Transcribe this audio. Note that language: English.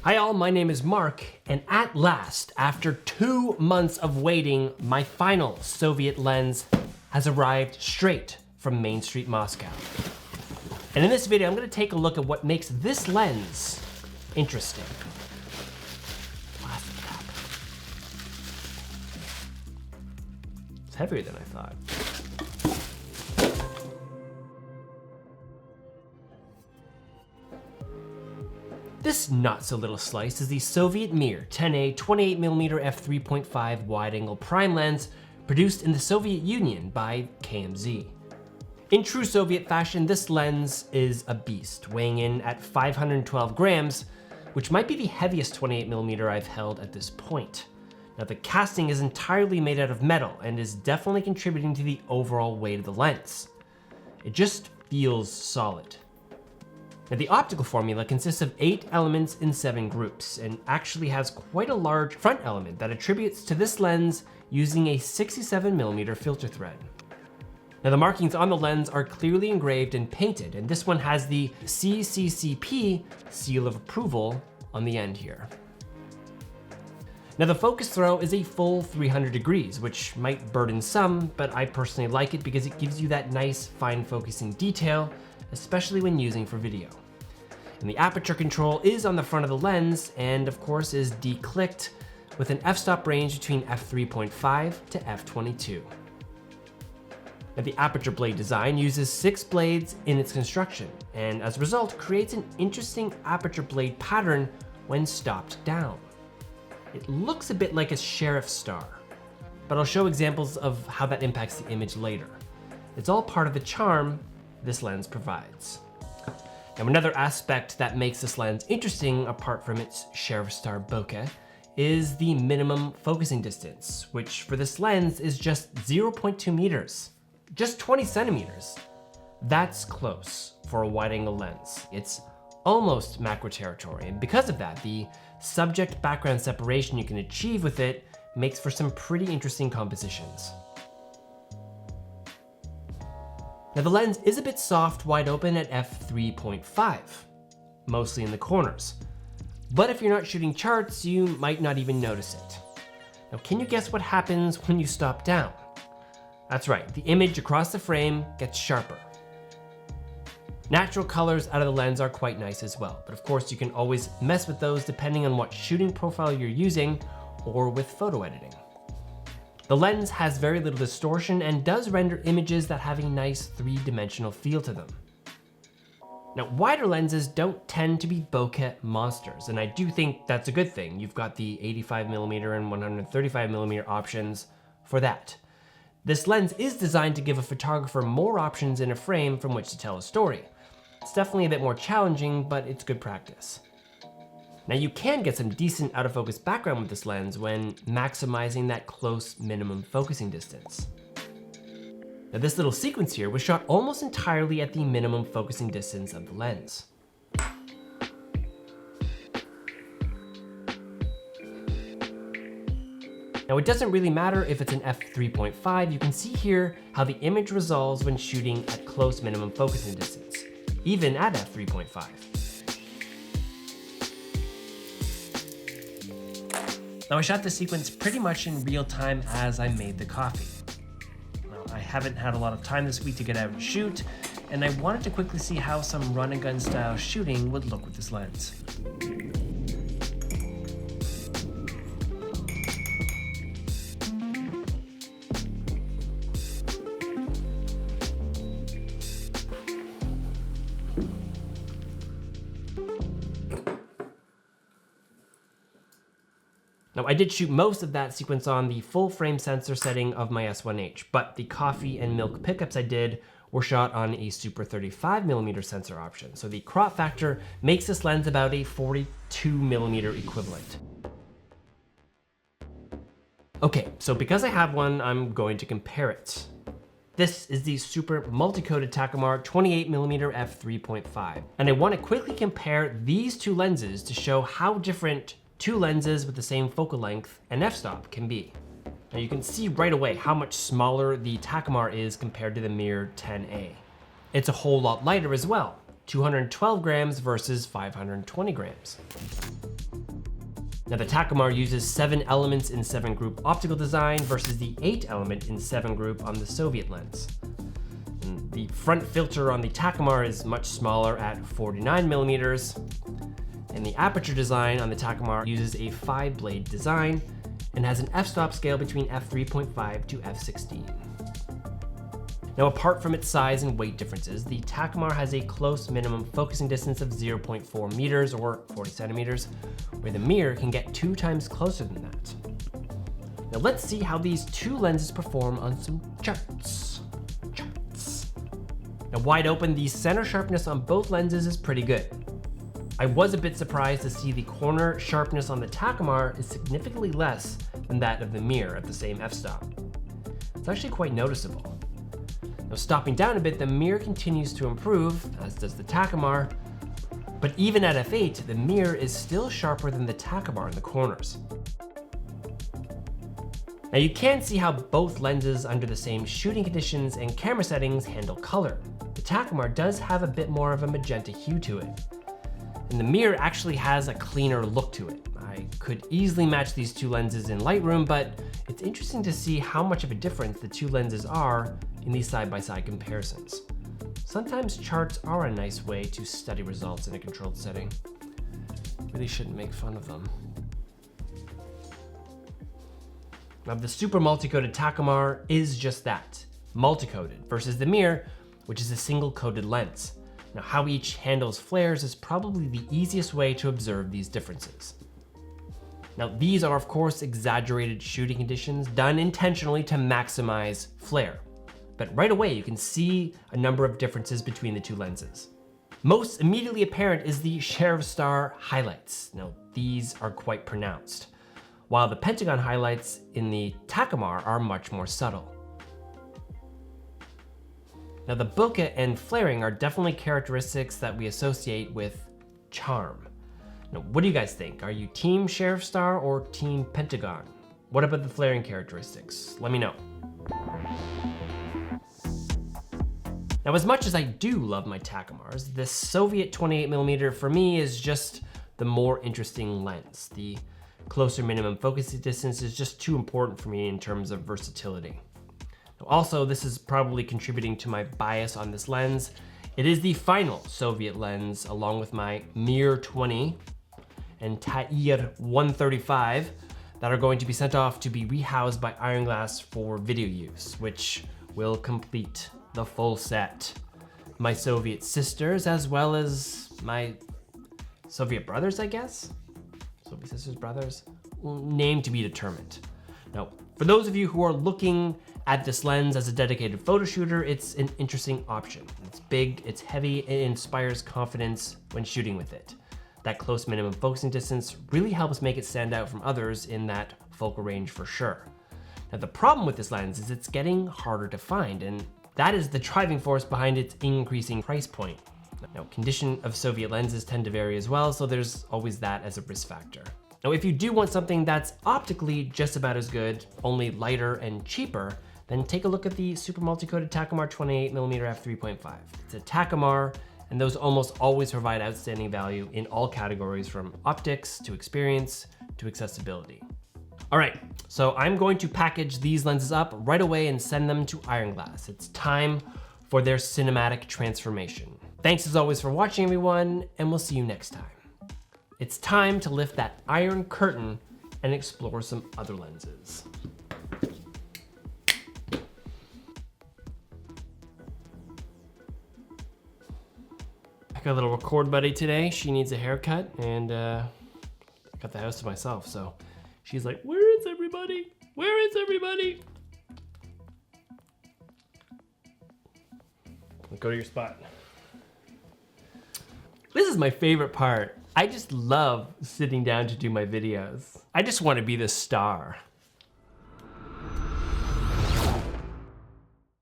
Hi all, my name is Mark, and at last, after 2 months of waiting, my final Soviet lens has arrived straight from Main Street, Moscow. And in this video, I'm gonna take a look at what makes this lens interesting. Plastic cap. It's heavier than I thought. This not-so-little slice is the Soviet Mir 10A 28mm f3.5 wide-angle prime lens produced in the Soviet Union by KMZ. In true Soviet fashion, this lens is a beast, weighing in at 512 grams, which might be the heaviest 28mm I've held at this point. Now, the casting is entirely made out of metal and is definitely contributing to the overall weight of the lens. It just feels solid. Now, the optical formula consists of 8 elements in 7 groups and actually has quite a large front element that attributes to this lens using a 67mm filter thread. Now, the markings on the lens are clearly engraved and painted, and this one has the CCCP seal of approval on the end here. Now, the focus throw is a full 300 degrees, which might burden some, but I personally like it because it gives you that nice fine focusing detail, especially when using for video. And the aperture control is on the front of the lens and of course is declicked with an f-stop range between f3.5 to f22. Now, the aperture blade design uses 6 blades in its construction and as a result creates an interesting aperture blade pattern when stopped down. It looks a bit like a sheriff star, but I'll show examples of how that impacts the image later. It's all part of the charm this lens provides. Now, another aspect that makes this lens interesting, apart from its sheriff star bokeh, is the minimum focusing distance, which for this lens is just 0.2 meters, just 20 centimeters. That's close for a wide-angle lens. It's almost macro territory, and because of that, the subject-background separation you can achieve with it makes for some pretty interesting compositions. Now, the lens is a bit soft wide open at f3.5, mostly in the corners. But if you're not shooting charts, you might not even notice it. Now, can you guess what happens when you stop down? That's right, the image across the frame gets sharper. Natural colors out of the lens are quite nice as well, but of course you can always mess with those depending on what shooting profile you're using or with photo editing. The lens has very little distortion and does render images that have a nice 3-dimensional feel to them. Now, wider lenses don't tend to be bokeh monsters, and I do think that's a good thing. You've got the 85mm and 135mm options for that. This lens is designed to give a photographer more options in a frame from which to tell a story. It's definitely a bit more challenging, but it's good practice. Now, you can get some decent out of focus background with this lens when maximizing that close minimum focusing distance. Now, this little sequence here was shot almost entirely at the minimum focusing distance of the lens. Now, it doesn't really matter if it's an f3.5, you can see here how the image resolves when shooting at close minimum focusing distance, even at f3.5. Now, I shot this sequence pretty much in real time as I made the coffee. Now, I haven't had a lot of time this week to get out and shoot, and I wanted to quickly see how some run and gun style shooting would look with this lens. Now, I did shoot most of that sequence on the full frame sensor setting of my S1H, but the coffee and milk pickups I did were shot on a super 35mm sensor option. So the crop factor makes this lens about a 42mm equivalent. Okay, so because I have one, I'm going to compare it. This is the super multi-coated TAKUMAR 28mm f3.5. And I want to quickly compare these two lenses to show how different two lenses with the same focal length and f-stop can be. Now, you can see right away how much smaller the TAKUMAR is compared to the Mir 10A. It's a whole lot lighter as well, 212 grams versus 520 grams. Now the Takumar uses 7 elements in 7 group optical design versus the 8 element in 7 group on the Soviet lens. And the front filter on the Takumar is much smaller at 49mm, and the aperture design on the Takumar uses a 5-blade design and has an f-stop scale between f3.5 to f16. Now, apart from its size and weight differences, the Takumar has a close minimum focusing distance of 0.4 meters or 40 centimeters, where the Mir can get 2 times closer than that. Now let's see how these two lenses perform on some charts. Now wide open, the center sharpness on both lenses is pretty good. I was a bit surprised to see the corner sharpness on the Takumar is significantly less than that of the Mir at the same f-stop. It's actually quite noticeable. Now stopping down a bit, the Mir continues to improve, as does the Takumar, but even at f8, the Mir is still sharper than the Takumar in the corners. Now you can see how both lenses under the same shooting conditions and camera settings handle color. The Takumar does have a bit more of a magenta hue to it, and the Mir actually has a cleaner look to it. I could easily match these two lenses in Lightroom, but it's interesting to see how much of a difference the two lenses are in these side-by-side comparisons. Sometimes charts are a nice way to study results in a controlled setting. Really shouldn't make fun of them. Now the super multi-coated Takumar is just that, multi-coated, versus the Mir, which is a single-coated lens. Now how each handles flares is probably the easiest way to observe these differences. Now these are of course exaggerated shooting conditions done intentionally to maximize flare. But right away you can see a number of differences between the two lenses. Most immediately apparent is the share of star highlights. Now these are quite pronounced, while the pentagon highlights in the Takumar are much more subtle. Now the bokeh and flaring are definitely characteristics that we associate with charm. Now what do you guys think? Are you team share of star or team pentagon? What about the flaring characteristics? Let me know. Now, as much as I do love my Takumars, the Soviet 28mm for me is just the more interesting lens. The closer minimum focus distance is just too important for me in terms of versatility. Now, also, this is probably contributing to my bias on this lens. It is the final Soviet lens, along with my Mir 20 and TAKUMAR 135, that are going to be sent off to be rehoused by Iron Glass for video use, which will complete the full set. My Soviet sisters, as well as my Soviet brothers, I guess? Soviet sisters, brothers? Name to be determined. Now, for those of you who are looking at this lens as a dedicated photo shooter, it's an interesting option. It's big, it's heavy, it inspires confidence when shooting with it. That close minimum focusing distance really helps make it stand out from others in that focal range for sure. Now, the problem with this lens is it's getting harder to find, and that is the driving force behind its increasing price point. Now, condition of Soviet lenses tend to vary as well, so there's always that as a risk factor. Now, if you do want something that's optically just about as good, only lighter and cheaper, then take a look at the super multi-coated Takumar 28mm f3.5. It's a Takumar, and those almost always provide outstanding value in all categories, from optics to experience to accessibility. All right, so I'm going to package these lenses up right away and send them to Iron Glass. It's time for their cinematic transformation. Thanks as always for watching, everyone, and we'll see you next time. It's time to lift that iron curtain and explore some other lenses. I got a little record buddy today. She needs a haircut, and I got the house to myself, so she's like, "Where is everybody? Where is everybody?" Go to your spot. This is my favorite part. I just love sitting down to do my videos. I just want to be the star.